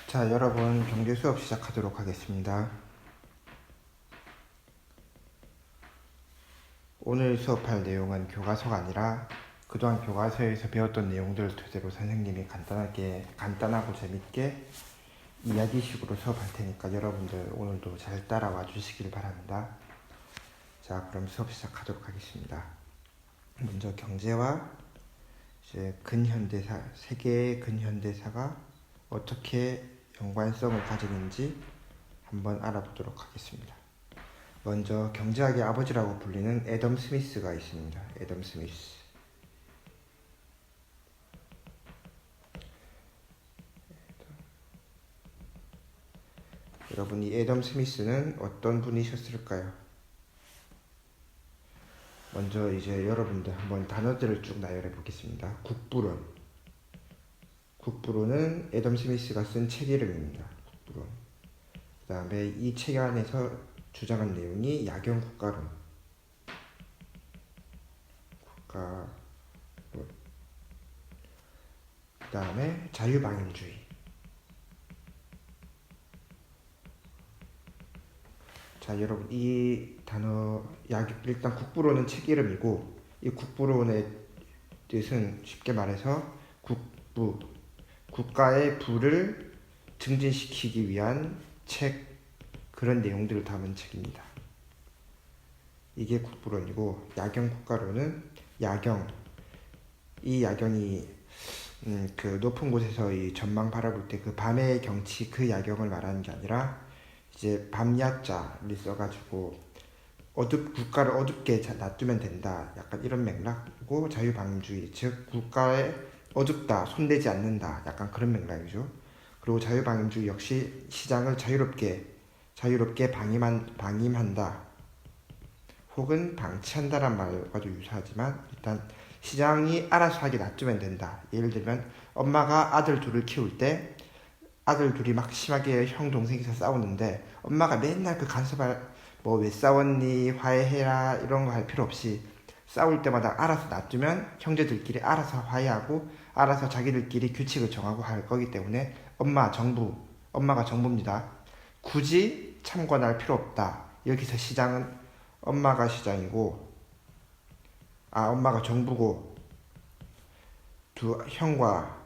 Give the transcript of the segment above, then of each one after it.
자, 여러분 경제 수업 시작하도록 하겠습니다. 오늘 수업할 내용은 교과서가 아니라 그동안 교과서에서 배웠던 내용들을 토대로 선생님이 간단하고 재밌게 이야기식으로 수업할 테니까 여러분들 오늘도 잘 따라와 주시길 바랍니다. 자, 그럼 수업 시작하도록 하겠습니다. 먼저 경제와 이제 근현대사, 세계의 근현대사가 어떻게 연관성을 가지는지 한번 알아보도록 하겠습니다. 먼저 경제학의 아버지라고 불리는 애덤 스미스가 있습니다. 애덤 스미스. 여러분, 이 애덤 스미스는 어떤 분이셨을까요? 먼저 이제 여러분들 한번 단어들을 쭉 나열해 보겠습니다. 국부론. 국부론은 애덤 스미스가 쓴 책 이름입니다. 국부론. 그 다음에 이 책 안에서 주장한 내용이 야경 국가론. 그 다음에 자유방임주의. 자, 여러분, 이 단어 일단 국부론은 책 이름이고, 이 국부론의 뜻은 쉽게 말해서 국가의 부를 증진시키기 위한 책, 그런 내용들을 담은 책입니다. 이게 국부론이고, 야경 국가론은 이 야경이 그 높은 곳에서 이 전망 바라볼 때 그 밤의 경치, 그 야경을 말하는 게 아니라 이제 밤야자를 써가지고 국가를 어둡게 놔두면 된다, 약간 이런 맥락이고, 자유방임주의, 즉 국가에 어둡다, 손대지 않는다, 약간 그런 맥락이죠. 그리고 자유방임주의 역시 시장을 자유롭게 방임한다, 혹은 방치한다란 말과도 유사하지만 일단 시장이 알아서 하게 놔두면 된다. 예를 들면 엄마가 아들 둘을 키울 때 아들 둘이 막 심하게 형 동생이서 싸우는데 엄마가 맨날 그 간섭할 뭐 왜 싸웠니, 화해해라, 이런 거 할 필요 없이 싸울 때마다 알아서 놔두면 형제들끼리 알아서 화해하고 알아서 자기들끼리 규칙을 정하고 할 거기 때문에 엄마가 정부입니다. 굳이 참관할 필요 없다. 여기서 시장은 엄마가 정부고 두 형과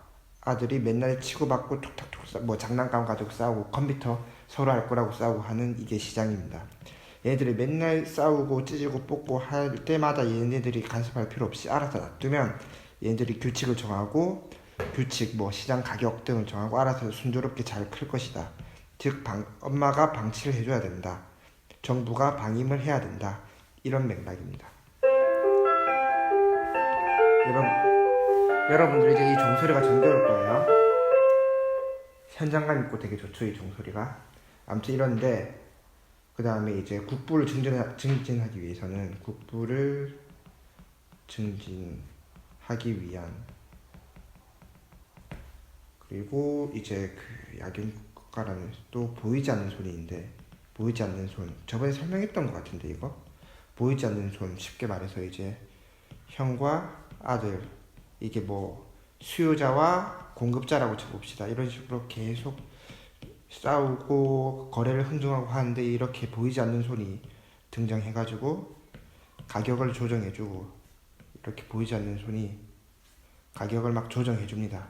아들이 맨날 치고받고 툭탁툭 뭐 장난감 가지고 싸우고 컴퓨터 서로 할 거라고 싸우고 하는 이게 시장입니다. 얘네들이 맨날 싸우고 찢고 뽑고 할 때마다 얘네들이 간섭할 필요 없이 알아서 놔두면 얘네들이 규칙을 정하고 뭐 시장 가격 등을 정하고 알아서 순조롭게 잘 클 것이다. 즉 엄마가 방치를 해줘야 된다. 정부가 방임을 해야 된다. 이런 맥락입니다. 여러분들 이제 이 종소리가 정겨울 거예요. 현장감 있고 되게 좋죠, 이 종소리가. 아무튼 이런데 그 다음에 이제 국부를 증진하기 위해서는 국부를 증진하기 위한, 그리고 이제 그 야경국가라는 또 보이지 않는 손인데, 보이지 않는 손 저번에 설명했던 것 같은데, 이거 보이지 않는 손, 쉽게 말해서 이제 형과 아들, 이게 뭐 수요자와 공급자라고 쳐봅시다. 이런 식으로 계속 싸우고 거래를 흥정하고 하는데, 이렇게 보이지 않는 손이 등장해가지고 가격을 조정해주고, 이렇게 보이지 않는 손이 가격을 막 조정해줍니다.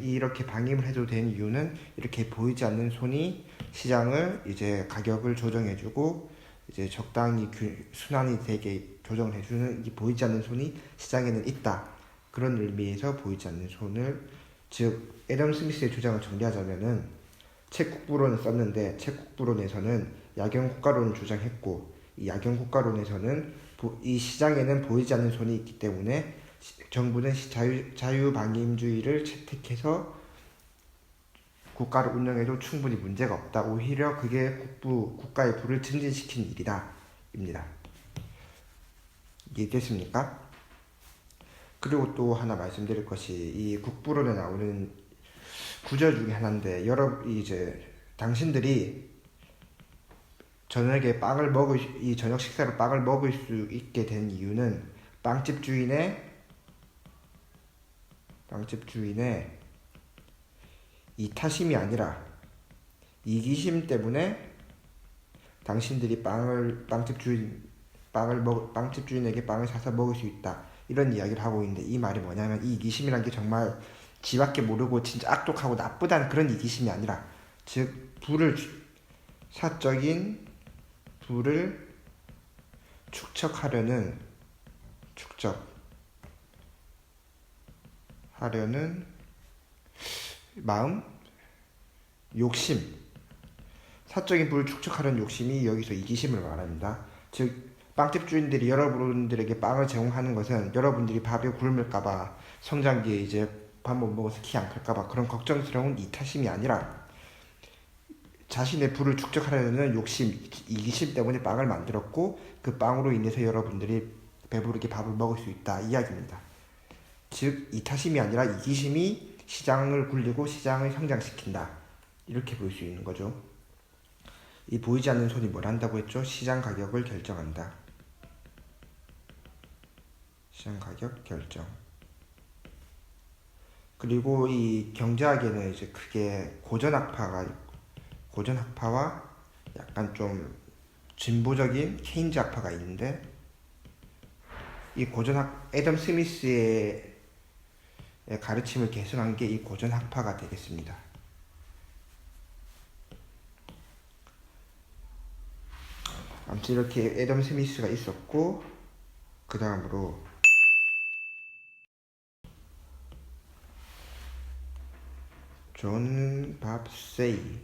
이렇게 방임을 해도 되는 이유는 이렇게 보이지 않는 손이 시장을 이제 가격을 조정해주고 이제 적당히 순환이 되게 조정을 해주는 이 보이지 않는 손이 시장에는 있다. 그런 의미에서 보이지 않는 손을, 즉 애덤 스미스의 주장을 정리하자면은 책 국부론을 썼는데, 책 국부론에서는 야경 국가론을 주장했고, 이 야경 국가론에서는 이 시장에는 보이지 않는 손이 있기 때문에 정부는 자유방임주의를 채택해서 국가를 운영해도 충분히 문제가 없다. 오히려 그게 국가의 부를 증진시키는 일이다. 입니다. 이해됐습니까? 그리고 또 하나 말씀드릴 것이, 이 국부론에 나오는 구조 중에 하나인데 이제 당신들이 이 저녁 식사로 빵을 먹을 수 있게 된 이유는 빵집 주인의 이타심이 아니라 이기심 때문에 당신들이 빵집 주인에게 빵을 사서 먹을 수 있다, 이런 이야기를 하고 있는데, 이 말이 뭐냐면 이 이기심이란 게 정말 지밖에 모르고 진짜 악독하고 나쁘다는 그런 이기심이 아니라, 즉 사적인 부를 축적하려는 마음, 욕심, 사적인 부를 축적하려는 욕심이 여기서 이기심을 말합니다. 즉 빵집 주인들이 여러분들에게 빵을 제공하는 것은 여러분들이 밥에 굶을까봐, 성장기에 이제 밥 못 먹어서 키 안 클까봐 그런 걱정스러운 이타심이 아니라 자신의 부를 축적하려는 욕심, 이기심 때문에 빵을 만들었고, 그 빵으로 인해서 여러분들이 배부르게 밥을 먹을 수 있다, 이야기입니다. 즉 이타심이 아니라 이기심이 시장을 굴리고 시장을 성장시킨다, 이렇게 볼 수 있는 거죠. 이 보이지 않는 손이 뭘 한다고 했죠? 시장 가격을 결정한다. 시장 가격 결정. 그리고 이 경제학에는 이제 크게 고전 학파와 약간 좀 진보적인 케인즈 학파가 있는데, 이 애덤 스미스의 가르침을 계승한 게 이 고전 학파가 되겠습니다. 아무튼 이렇게 애덤 스미스가 있었고, 그 다음으로 존 밥 세이,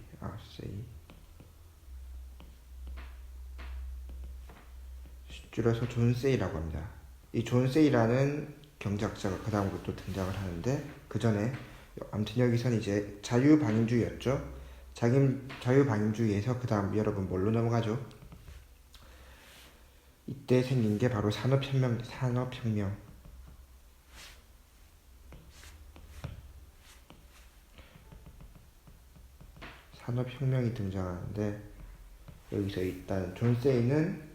줄여서 존 세이라고 합니다. 이 존 세이라는 경제학자가 그 다음으로 또 등장을 하는데, 그 전에 아무튼 여기서는 이제 자유방임주의였죠. 자유방임주의에서 그 다음 여러분 뭘로 넘어가죠? 이때 생긴 게 바로 산업혁명이 등장하는데, 여기서 일단 존 세이는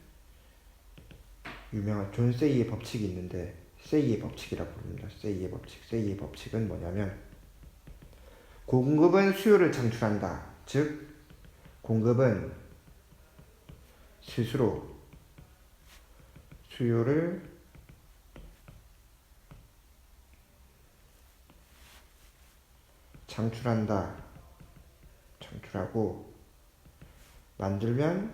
유명한 존 세이의 법칙이 있는데, 세이의 법칙이라고 부릅니다. 세이의 법칙은 뭐냐면, 공급은 수요를 창출한다. 즉 공급은 스스로 수요를 창출하고 만들면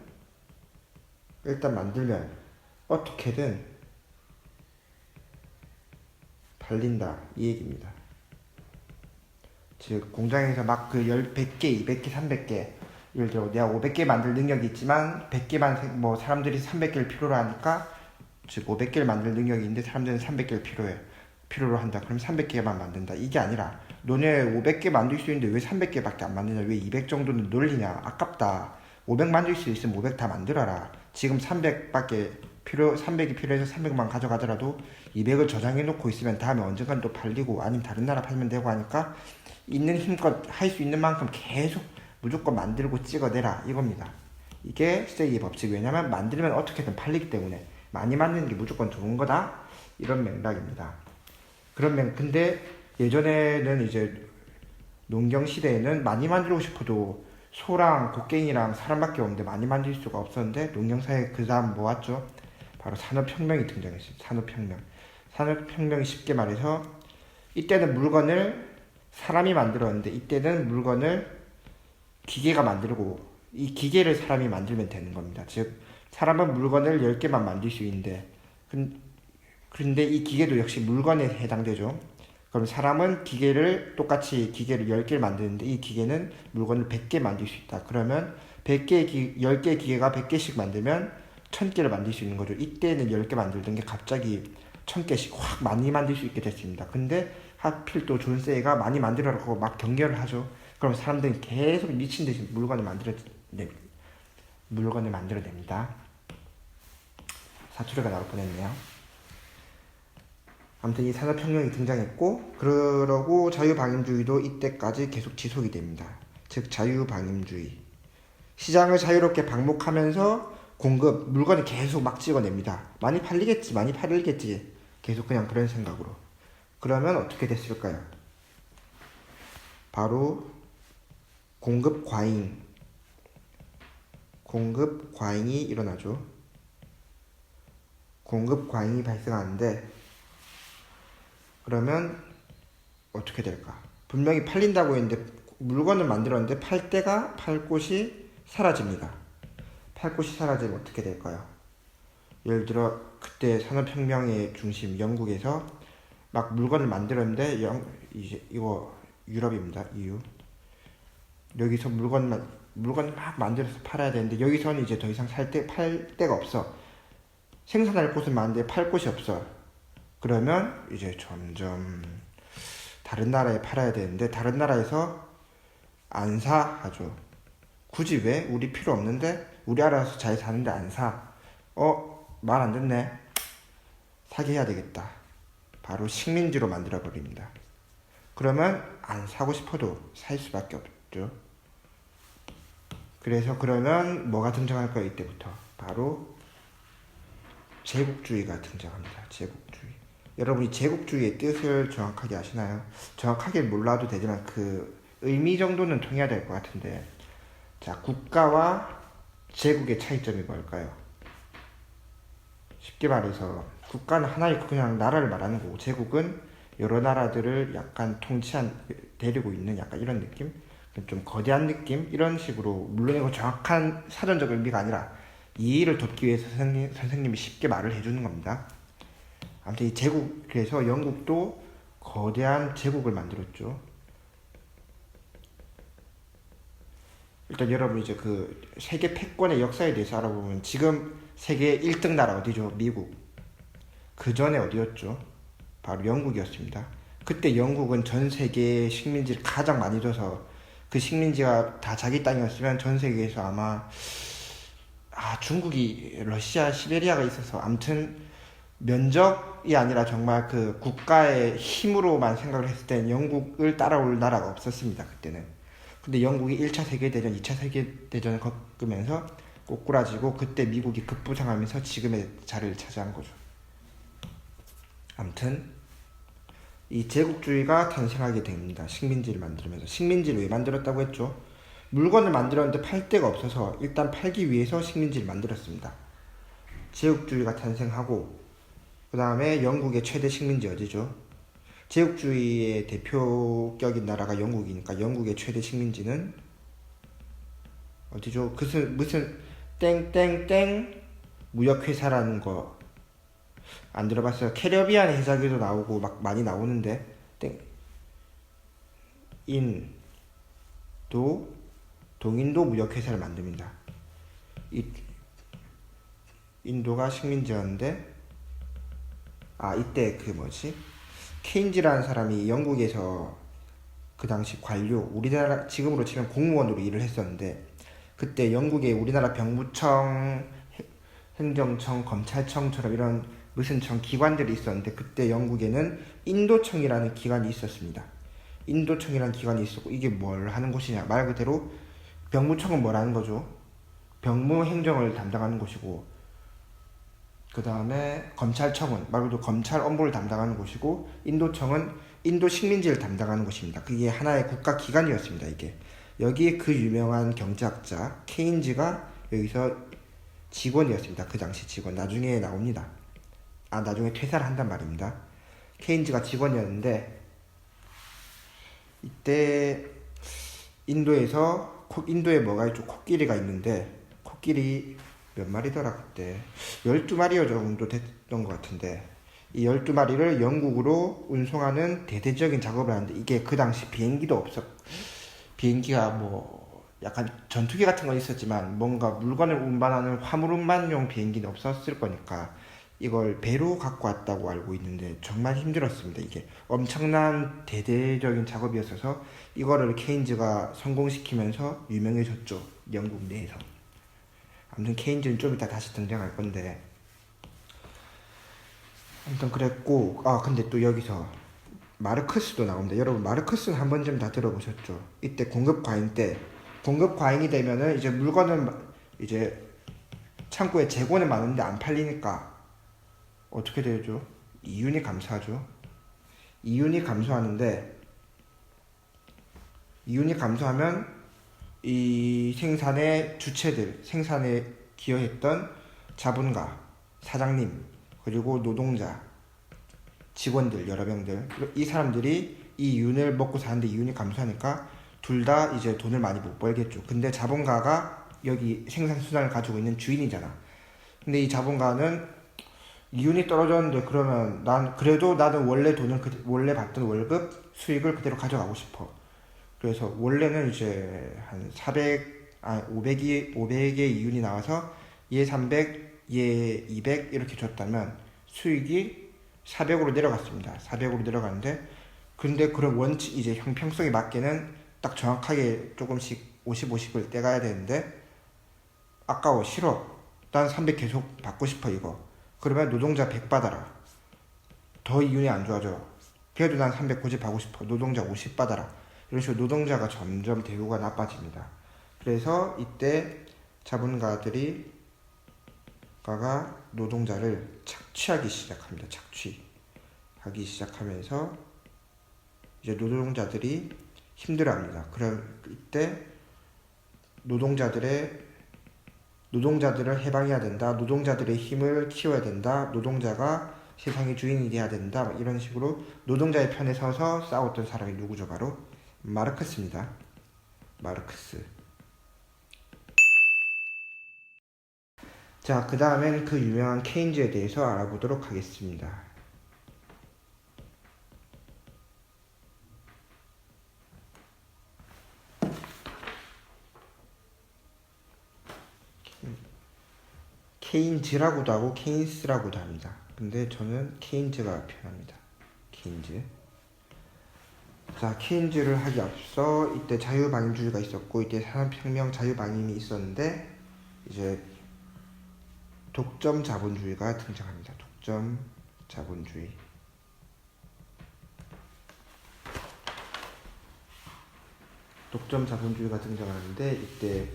어떻게든 팔린다, 이 얘기입니다. 즉 공장에서 막 그 100개, 200개, 300개, 예를 들어 내가 500개 만들 능력이 있지만 100개만 사람들이 300개를 필요로 하니까, 즉 500개를 만들 능력이 있는데 사람들은 300개를 필요로 한다. 그럼 300개만 만든다. 이게 아니라 너네 500개 만들 수 있는데 왜 300개밖에 안 만드냐, 왜 200 정도는 놀리냐, 아깝다. 500 만들 수 있으면 500 다 만들어라. 지금 300이 필요해서 300만 가져가더라도 200을 저장해 놓고 있으면 다음에 언젠간 또 팔리고 아니면 다른 나라 팔면 되고 하니까, 있는 힘껏 할 수 있는 만큼 계속 무조건 만들고 찍어내라, 이겁니다. 이게 세이의 법칙. 왜냐면 만들면 어떻게든 팔리기 때문에 많이 만드는 게 무조건 좋은 거다, 이런 맥락입니다. 근데 예전에는 이제 농경 시대에는 많이 만들고 싶어도 소랑 곡괭이랑 사람밖에 없는데 많이 만들 수가 없었는데, 농경사회 그 다음 뭐 왔죠? 바로 산업혁명이 등장했습니다. 산업혁명이 쉽게 말해서, 이때는 물건을 사람이 만들었는데 이때는 물건을 기계가 만들고, 이 기계를 사람이 만들면 되는 겁니다. 즉 사람은 물건을 10개만 만들 수 있는데, 그런데 이 기계도 역시 물건에 해당되죠. 그럼 사람은 똑같이 기계를 10개를 만드는데 이 기계는 물건을 100개 만들 수 있다. 그러면 10개 기계가 100개씩 만들면 1000개를 만들 수 있는 거죠. 이때는 10개 만들던 게 갑자기 1000개씩 확 많이 만들 수 있게 됐습니다. 근데 하필 또 존 세이가 많이 만들어라고 막 경계를 하죠. 그럼 사람들은 계속 미친 듯이 물건을 만들어냅니다. 사투리가 나올 뻔했네요. 아무튼 이 산업혁명이 등장했고, 그러고 자유방임주의도 이때까지 계속 지속이 됩니다. 즉 자유방임주의. 시장을 자유롭게 방목하면서 물건을 계속 막 찍어냅니다. 많이 팔리겠지. 계속 그냥 그런 생각으로. 그러면 어떻게 됐을까요? 바로 공급 과잉이 일어나죠. 공급 과잉이 발생하는데, 그러면 어떻게 될까? 분명히 팔린다고 했는데 물건을 만들었는데 팔 곳이 사라집니다. 팔 곳이 사라지면 어떻게 될까요? 예를 들어 그때 산업혁명의 중심 영국에서 막 물건을 만들었는데 이제 이거 유럽입니다. EU. 여기서 물건 막 만들어서 팔아야 되는데 여기서는 이제 더 이상 팔 데가 없어. 생산할 곳은 많은데 팔 곳이 없어. 그러면 이제 점점 다른 나라에 팔아야 되는데 다른 나라에서 안 사 하죠. 굳이 왜? 우리 필요 없는데? 우리 알아서 잘 사는데 안 사. 말 안 듣네. 사게 해야 되겠다. 바로 식민지로 만들어 버립니다. 그러면 안 사고 싶어도 살 수밖에 없죠. 그래서 그러면 뭐가 등장할까요? 이때부터 바로 제국주의가 등장합니다. 제국주의. 여러분이 제국주의의 뜻을 정확하게 아시나요? 정확하게 몰라도 되지만 그 의미 정도는 통해야 될 것 같은데, 자, 국가와 제국의 차이점이 뭘까요? 쉽게 말해서 국가는 하나의 그냥 나라를 말하는 거고, 제국은 여러 나라들을 약간 데리고 있는 약간 이런 느낌? 좀 거대한 느낌? 이런 식으로, 물론 이거 정확한 사전적 의미가 아니라 이해를 돕기 위해서 선생님이 쉽게 말을 해주는 겁니다. 아무튼 이 제국, 그래서 영국도 거대한 제국을 만들었죠. 일단 여러분 이제 그 세계 패권의 역사에 대해서 알아보면 지금 세계 1등 나라 어디죠? 미국. 그 전에 어디였죠? 바로 영국이었습니다. 그때 영국은 전 세계에 식민지를 가장 많이 줘서 그 식민지가 다 자기 땅이었으면 전 세계에서 아마 중국이 러시아 시베리아가 있어서 아무튼 면적이 아니라 정말 그 국가의 힘으로만 생각을 했을 땐 영국을 따라올 나라가 없었습니다. 그때는. 근데 영국이 1차 세계대전, 2차 세계대전을 겪으면서 꼬꾸라지고 그때 미국이 급부상하면서 지금의 자리를 차지한 거죠. 아무튼 이 제국주의가 탄생하게 됩니다. 식민지를 만들면서. 식민지를 왜 만들었다고 했죠? 물건을 만들었는데 팔 데가 없어서 일단 팔기 위해서 식민지를 만들었습니다. 제국주의가 탄생하고, 그 다음에 영국의 최대 식민지 어디죠? 제국주의의 대표격인 나라가 영국이니까 영국의 최대 식민지는 어디죠? 무슨 땡땡땡 무역회사라는 거 안 들어봤어요? 캐리비안 해자기도 나오고 막 많이 나오는데, 동인도 무역회사를 만듭니다. 인도가 식민지였는데, 이때 케인즈라는 사람이 영국에서 그 당시 관료, 우리나라 지금으로 치면 공무원으로 일을 했었는데, 그때 영국에 우리나라 병무청, 행정청, 검찰청처럼 이런 무슨 청 기관들이 있었는데, 그때 영국에는 인도청이라는 기관이 있었습니다. 인도청이라는 기관이 있었고, 이게 뭘 하는 곳이냐? 말 그대로 병무청은 뭘 하는 거죠? 병무 행정을 담당하는 곳이고, 그 다음에 검찰청은 말 그대로 검찰 업무를 담당하는 곳이고, 인도청은 인도 식민지를 담당하는 곳입니다. 그게 하나의 국가 기관이었습니다. 이게 여기에 그 유명한 경제학자 케인즈가 여기서 직원이었습니다. 그 당시 직원. 나중에 나옵니다. 나중에 퇴사를 한단 말입니다. 케인즈가 직원이었는데, 이때 인도에 뭐가 있죠? 코끼리가 있는데, 코끼리 몇 마리더라 그때? 12마리 정도 됐던 것 같은데, 이 12마리를 영국으로 운송하는 대대적인 작업을 하는데, 이게 그 당시 비행기가 약간 전투기 같은 건 있었지만 뭔가 물건을 운반하는 화물 운반용 비행기는 없었을 거니까 이걸 배로 갖고 왔다고 알고 있는데 정말 힘들었습니다. 이게 엄청난 대대적인 작업이었어서 이거를 케인즈가 성공시키면서 유명해졌죠. 영국 내에서. 아무튼 케인즈는 좀 이따 다시 등장할 건데, 아무튼 그랬고, 근데 또 여기서 마르크스도 나옵니다. 여러분, 마르크스는 한 번쯤 다 들어보셨죠? 이때 공급 과잉 때, 공급 과잉이 되면은 이제 물건은 이제 창고에 재고는 많은데 안 팔리니까 어떻게 되죠? 이윤이 감소하죠. 이윤이 감소하는데, 이윤이 감소하면 이 생산의 주체들, 생산에 기여했던 자본가, 사장님, 그리고 노동자, 직원들, 여러 명들, 이 사람들이 이 이윤을 먹고 사는데 이윤이 감소하니까 둘 다 이제 돈을 많이 못 벌겠죠. 근데 자본가가 여기 생산 수단을 가지고 있는 주인이잖아. 근데 이 자본가는 이윤이 떨어졌는데 그러면 그래도 나는 원래 원래 받던 월급 수익을 그대로 가져가고 싶어. 그래서 원래는 이제 한 500의 이윤이 나와서 얘 300, 얘 200 이렇게 줬다면 수익이 400으로 내려갔습니다. 400으로 내려가는데, 근데 그런 이제 형평성에 맞게는 딱 정확하게 조금씩 50, 50을 떼가야 되는데, 아까워, 싫어. 난 300 계속 받고 싶어, 이거. 그러면 노동자 100 받아라. 더 이윤이 안 좋아져. 그래도 난 300 고집하고 싶어. 노동자 50 받아라. 이런 식으로 노동자가 점점 대우가 나빠집니다. 그래서 이때 자본가들이 노동자를 착취하기 시작합니다. 착취하기 시작하면서 이제 노동자들이 힘들어합니다. 그럼 이때 노동자들을 해방해야 된다. 노동자들의 힘을 키워야 된다. 노동자가 세상의 주인이 돼야 된다. 이런 식으로 노동자의 편에 서서 싸웠던 사람이 누구죠? 바로 마르크스입니다. 마르크스. 자, 그 다음엔 그 유명한 케인즈에 대해서 알아보도록 하겠습니다. 케인즈라고도 하고 케인스라고도 합니다. 근데 저는 케인즈가 편합니다. 케인즈. 자, 케인즈를 하기 앞서 이때 자유방임주의가 있었고, 이때 산업혁명 자유방임이 있었는데, 이제 독점 자본주의가 등장합니다. 독점 자본주의. 독점 자본주의가 등장하는데, 이때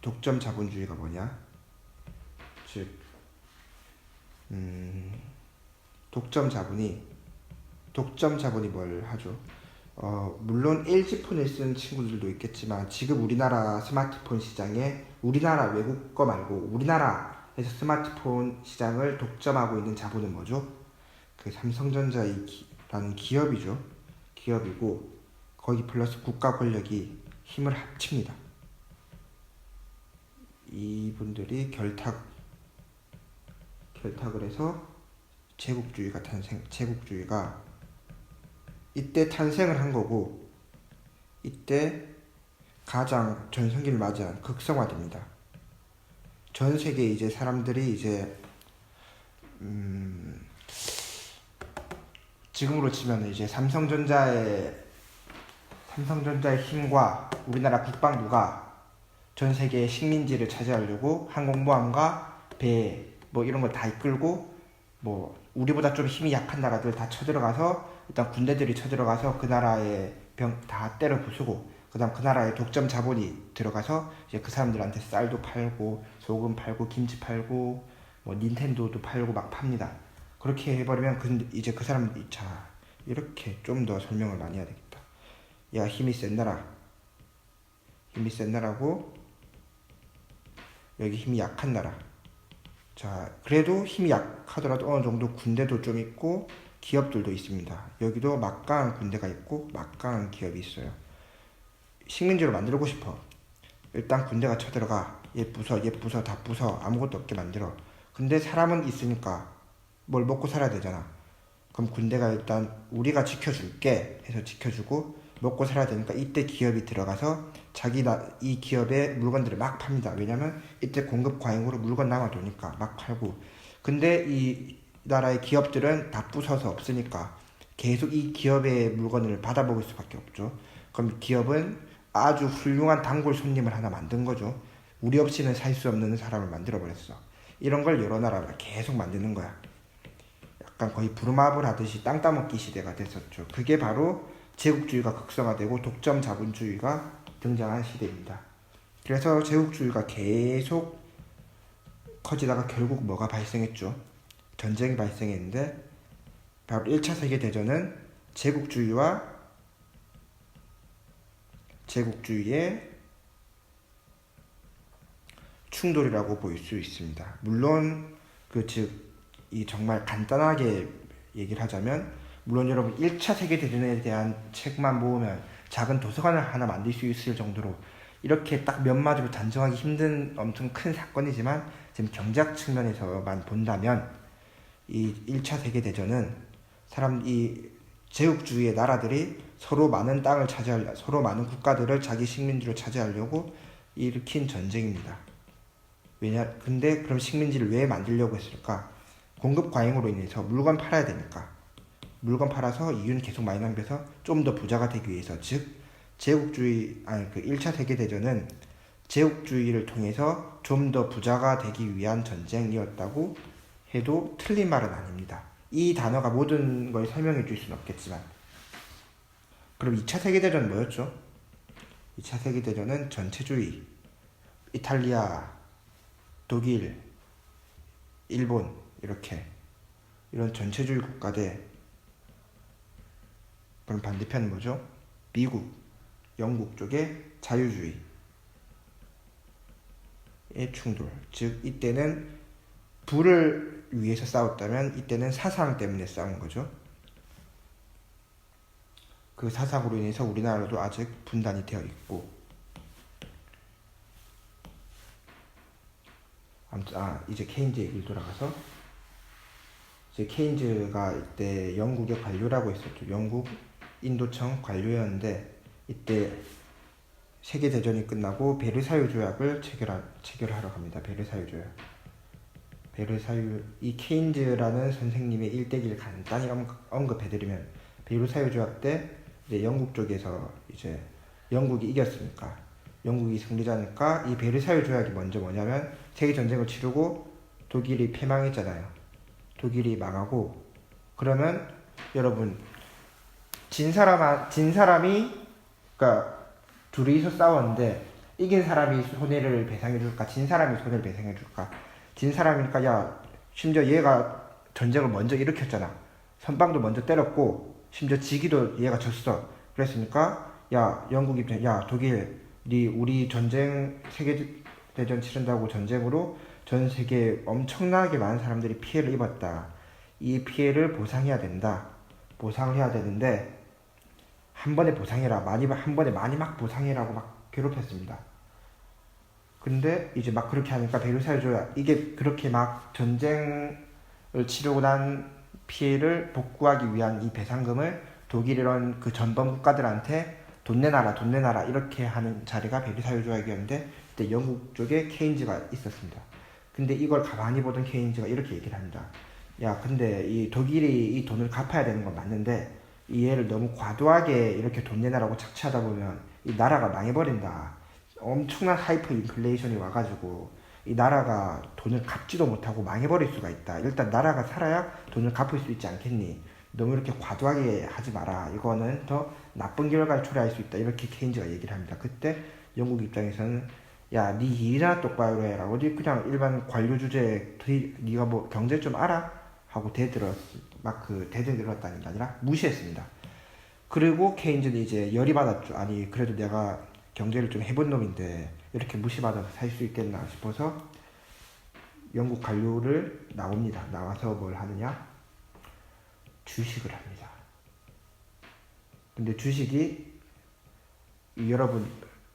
독점 자본주의가 뭐냐? 즉, 독점 자본이 뭘 하죠? 물론 LG폰을 쓰는 친구들도 있겠지만, 지금 우리나라 스마트폰 시장에, 우리나라 외국 거 말고 우리나라에서 스마트폰 시장을 독점하고 있는 자본은 뭐죠? 그 삼성전자라는 기업이죠. 기업이고, 거기 플러스 국가 권력이 힘을 합칩니다. 이분들이 결탁을 해서 제국주의가 이때 탄생을 한 거고, 이때 가장 전성기를 맞이한 극성화됩니다. 전 세계 이제 사람들이 이제 지금으로 치면 이제 삼성전자의 힘과 우리나라 국방부가 전 세계의 식민지를 차지하려고 항공모함과 배 뭐 이런 걸 다 이끌고, 뭐 우리보다 좀 힘이 약한 나라들 다 쳐들어가서, 일단 군대들이 쳐들어가서 그 나라의 병 다 때려 부수고, 그 다음 그 나라의 독점 자본이 들어가서 이제 그 사람들한테 쌀도 팔고 소금 팔고 김치 팔고 뭐 닌텐도도 팔고 막 팝니다. 그렇게 해버리면 이제 그 사람, 자, 이렇게 좀 더 설명을 많이 해야 되겠다. 야, 힘이 센 나라고, 여기 힘이 약한 나라. 자, 그래도 힘이 약하더라도 어느 정도 군대도 좀 있고 기업들도 있습니다. 여기도 막강한 군대가 있고 막강한 기업이 있어요. 식민지로 만들고 싶어. 일단 군대가 쳐들어가. 얘 부숴 다 부숴. 아무것도 없게 만들어. 근데 사람은 있으니까 뭘 먹고 살아야 되잖아. 그럼 군대가 일단 우리가 지켜줄게 해서 지켜주고, 먹고 살아야 되니까 이때 기업이 들어가서 이 기업의 물건들을 막 팝니다. 왜냐면 이때 공급 과잉으로 물건 남아도니까 막 팔고. 근데 이 나라의 기업들은 다 부숴서 없으니까 계속 이 기업의 물건을 받아먹을 수밖에 없죠. 그럼 기업은 아주 훌륭한 단골 손님을 하나 만든 거죠. 우리 없이는 살 수 없는 사람을 만들어 버렸어. 이런 걸 여러 나라가 계속 만드는 거야. 약간 거의 부루마블 하듯이 땅 따먹기 시대가 됐었죠. 그게 바로 제국주의가 극성화되고 독점 자본주의가 등장한 시대입니다. 그래서 제국주의가 계속 커지다가 결국 뭐가 발생했죠? 전쟁이 발생했는데 바로 1차 세계대전은 제국주의의 충돌이라고 볼 수 있습니다. 물론 이 정말 간단하게 얘기를 하자면 물론 여러분 1차 세계대전에 대한 책만 모으면 작은 도서관을 하나 만들 수 있을 정도로 이렇게 딱 몇 마디로 단정하기 힘든 엄청 큰 사건이지만 지금 경제학 측면에서만 본다면 이 1차 세계대전은 이 제국주의의 나라들이 서로 많은 땅을 서로 많은 국가들을 자기 식민지로 차지하려고 일으킨 전쟁입니다. 근데 그럼 식민지를 왜 만들려고 했을까? 공급 과잉으로 인해서 물건 팔아야 되니까. 물건 팔아서 이윤 계속 많이 남겨서 좀 더 부자가 되기 위해서, 즉 그 1차 세계대전은 제국주의를 통해서 좀 더 부자가 되기 위한 전쟁이었다고 해도 틀린 말은 아닙니다. 이 단어가 모든 걸 설명해 줄 수는 없겠지만. 그럼 2차 세계대전 뭐였죠? 2차 세계대전은 전체주의, 이탈리아, 독일, 일본 이런 전체주의 국가 대 그럼 반대편은 뭐죠? 미국, 영국 쪽의 자유주의의 충돌. 즉 이때는 부를 위해서 싸웠다면 이때는 사상 때문에 싸운 거죠. 그 사상으로 인해서 우리나라도 아직 분단이 되어 있고. 이제 케인즈 얘기를 돌아가서 이제 케인즈가 이때 영국의 관료라고 했었죠. 영국 인도청 관료였는데 이때 세계대전이 끝나고 베르사유 조약을 체결하러 갑니다. 이 케인즈라는 선생님의 일대기를 간단히 언급해드리면 베르사유 조약 때 이제 영국 쪽에서 이제 영국이 이겼으니까 영국이 승리자니까 이 베르사유 조약이 먼저 뭐냐면 세계전쟁을 치르고 독일이 패망했잖아요. 독일이 망하고 그러면 여러분 진 사람이 그러니까 둘이서 싸웠는데 이긴 사람이 손해를 배상해줄까? 진 사람이 손해를 배상해줄까? 진 사람이니까 야 심지어 얘가 전쟁을 먼저 일으켰잖아. 선빵도 먼저 때렸고 심지어 지기도 얘가 졌어. 그랬으니까 야 영국 입장 야 독일 우리 세계대전 치른다고 전쟁으로 전 세계에 엄청나게 많은 사람들이 피해를 입었다. 이 피해를 보상해야 된다. 보상을 해야 되는데 한 번에 보상해라. 한 번에 많이 막 보상해라고 막 괴롭혔습니다. 근데 이제 막 그렇게 하니까 베르사유 조약 이게 그렇게 막 전쟁을 치르고 난 피해를 복구하기 위한 이 배상금을 독일 이런 그 전범 국가들한테 돈 내놔라 이렇게 하는 자리가 베르사유 조약이었는데 그때 영국 쪽에 케인즈가 있었습니다. 근데 이걸 가만히 보던 케인즈가 이렇게 얘기를 합니다. 야 근데 이 독일이 이 돈을 갚아야 되는 건 맞는데 이 얘를 너무 과도하게 이렇게 돈 내놔라고 착취하다 보면 이 나라가 망해버린다. 엄청난 하이퍼 인플레이션이 와가지고 이 나라가 돈을 갚지도 못하고 망해버릴 수가 있다. 일단 나라가 살아야 돈을 갚을 수 있지 않겠니? 너무 이렇게 과도하게 하지 마라. 이거는 더 나쁜 결과를 초래할 수 있다. 이렇게 케인즈가 얘기를 합니다. 그때 영국 입장에서는 야, 네 일이나 똑바로 해라. 어디 그냥 일반 관료 주제에 네가 뭐 경제 좀 알아? 하고 대들었다는 게 아니라 무시했습니다. 그리고 케인즈는 이제 열이 받았죠. 아니 그래도 내가 경제를 좀 해본 놈인데 이렇게 무시받아서 살 수 있겠나 싶어서 영국 관료를 나와서 뭘 하느냐? 주식을 합니다. 근데 주식이 여러분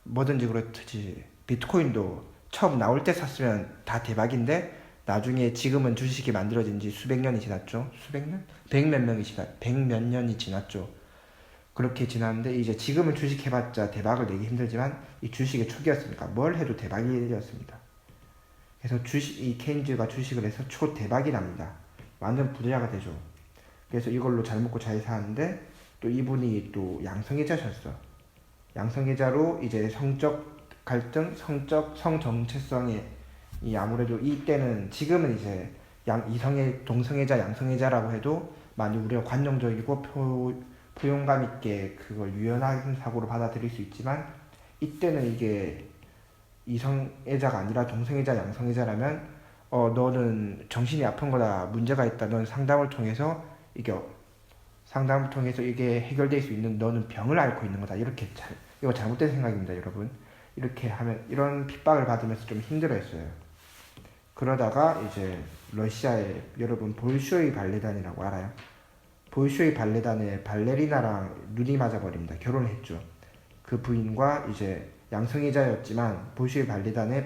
뭐든지 그렇듯이 비트코인도 처음 나올 때 샀으면 다 대박인데 나중에 지금은 주식이 만들어진 지 수백 년이 지났죠. 수백 년? 백몇 년이 지났죠. 그렇게 지났는데 이제 지금은 주식 해봤자 대박을 내기 힘들지만 이 주식의 초기였으니까 뭘 해도 대박이 되었습니다. 그래서 이 케인즈가 주식을 해서 초대박이 납니다. 완전 부자가 되죠. 그래서 이걸로 잘 먹고 잘 사는데 또 이분이 또 양성애자셨어. 양성애자로 이제 성적 갈등, 성 정체성에 아무래도 이때는 지금은 이제 동성애자, 양성애자라고 해도 많이 우리가 관용적이고 포용감 있게 그걸 유연한 사고로 받아들일 수 있지만, 이때는 이게 이성애자가 아니라 동성애자, 양성애자라면 너는 정신이 아픈 거다, 문제가 있다, 넌 상담을 통해서 이게 해결될 수 있는, 너는 병을 앓고 있는 거다, 이렇게 이거 잘못된 생각입니다, 여러분. 이렇게 하면 이런 핍박을 받으면서 좀 힘들어했어요. 그러다가 이제 러시아에, 여러분 볼쇼이 발레단이라고 알아요? 볼쇼이 발레단의 발레리나랑 눈이 맞아버립니다. 결혼을 했죠. 그 부인과 이제 양성애자였지만 볼쇼이 발레단의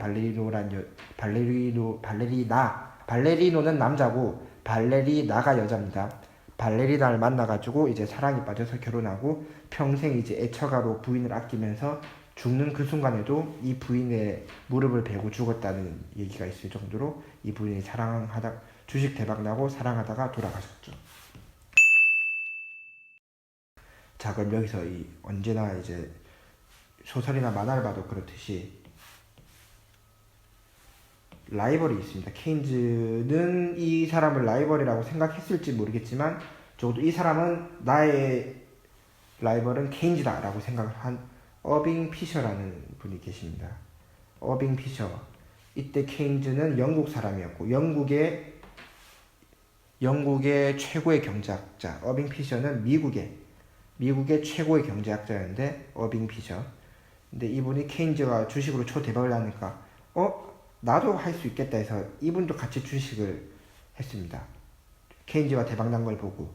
발레리노는 남자고 발레리나가 여자입니다. 발레리나를 만나가지고 이제 사랑에 빠져서 결혼하고 평생 이제 애처가로 부인을 아끼면서 죽는 그 순간에도 이 부인의 무릎을 베고 죽었다는 얘기가 있을 정도로 이 부인이 주식 대박 나고 사랑하다가 돌아가셨죠. 자, 그럼 여기서 언제나 이제 소설이나 만화를 봐도 그렇듯이 라이벌이 있습니다. 케인즈는 이 사람을 라이벌이라고 생각했을지 모르겠지만 적어도 이 사람은 나의 라이벌은 케인즈다 라고 생각을 한 어빙 피셔라는 분이 계십니다. 어빙 피셔. 이때 케인즈는 영국 사람이었고 영국의 최고의 경제학자, 어빙 피셔는 미국의 최고의 경제학자였는데, 어빙 피셔. 근데 이분이 케인즈가 주식으로 초대박을 하니까 나도 할 수 있겠다 해서 이분도 같이 주식을 했습니다. 케인즈가 대박난 걸 보고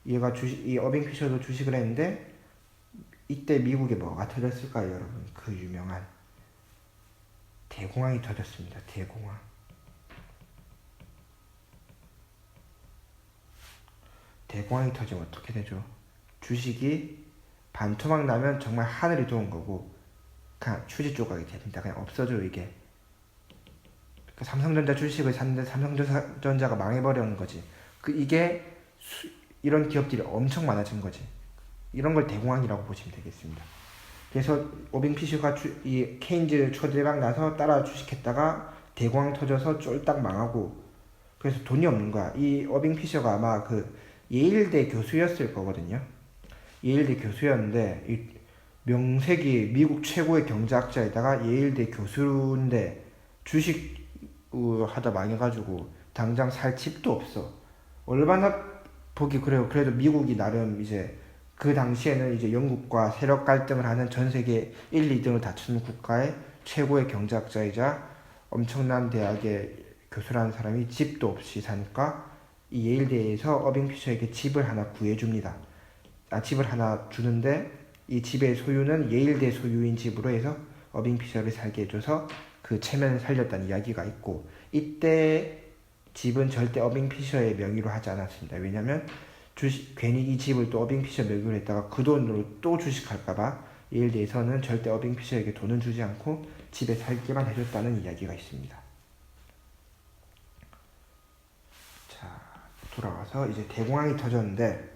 이 어빙 피셔도 주식을 했는데, 이때 미국에 뭐가 터졌을까요, 여러분? 그 유명한 대공황이 터졌습니다. 대공황이 터지면 어떻게 되죠? 주식이 반토막 나면 정말 하늘이 도운 거고 그냥 휴지 조각이 됩니다. 그냥 없어져요, 이게. 그러니까 삼성전자 주식을 샀는데 삼성전자가 망해버리는 거지. 이런 기업들이 엄청 많아진 거지. 이런 걸 대공황이라고 보시면 되겠습니다. 그래서 오빙 피셔가 이 케인즈 초대박 나서 따라 주식했다가 대공황 터져서 쫄딱 망하고, 그래서 돈이 없는 거야. 이 어빙 피셔가 아마 그 예일대 교수였을 거거든요. 예일대 교수였는데 이 명색이 미국 최고의 경제학자에다가 예일대 교수인데 주식 하다 망해가지고 당장 살 집도 없어. 얼마나 보기 그래요. 그래도 미국이 나름 이제 그 당시에는 이제 영국과 세력 갈등을 하는 전 세계 1, 2등을 다투는 국가의 최고의 경제학자이자 엄청난 대학의 교수라는 사람이 집도 없이 사니까 이 예일대에서 어빙 피셔에게 집을 하나 구해줍니다. 집을 하나 주는데 이 집의 소유는 예일대 소유인 집으로 해서 어빙 피셔를 살게 해줘서 그 체면을 살렸다는 이야기가 있고, 이때 집은 절대 어빙 피셔의 명의로 하지 않았습니다. 왜냐면 괜히 이 집을 또 어빙 피셔 명의로 했다가 그 돈으로 또 주식할까봐 예일대에서는 절대 어빙 피셔에게 돈은 주지 않고 집에 살게만 해줬다는 이야기가 있습니다. 자, 돌아와서 이제 대공황이 터졌는데,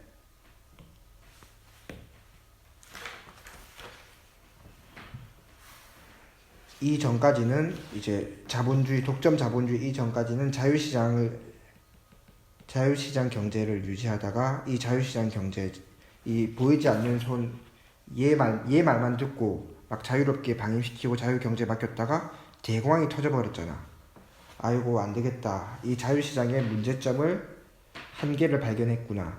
이 전까지는 이제 독점 자본주의 이전까지는 자유시장 경제를 유지하다가 이 자유시장 경제, 이 보이지 않는 얘 말만 듣고 막 자유롭게 방임시키고 자유경제 맡겼다가 대공황이 터져버렸잖아. 아이고 안 되겠다. 이 자유시장의 문제점을 한계를 발견했구나.